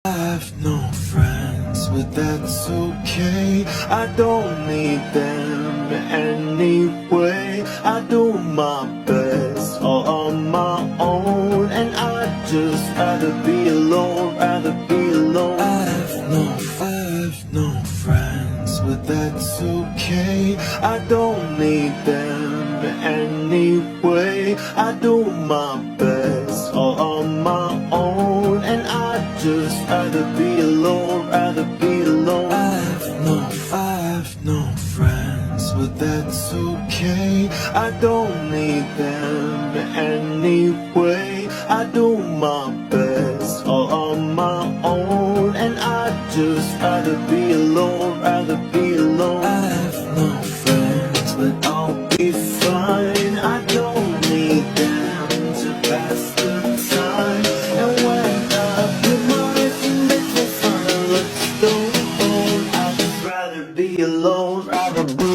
I have no friends, but that's okay. I don't need them anyway. I do my best all on my own, and I'd just rather be alone, rather be alone. I have no friends, but that's okay. I don't need them anyway. I do my best all on my own, and I'd just rather be alone, rather be alone. I have no friends, but that's okay. I don't need them anyway. I do my best all on my own, and I'd just rather be alone, rather be alone. I have no friends, but I'll be fine. I don't need them to pass the time. And when I put my head in the fire, let's go home. I'd rather be alone, rather be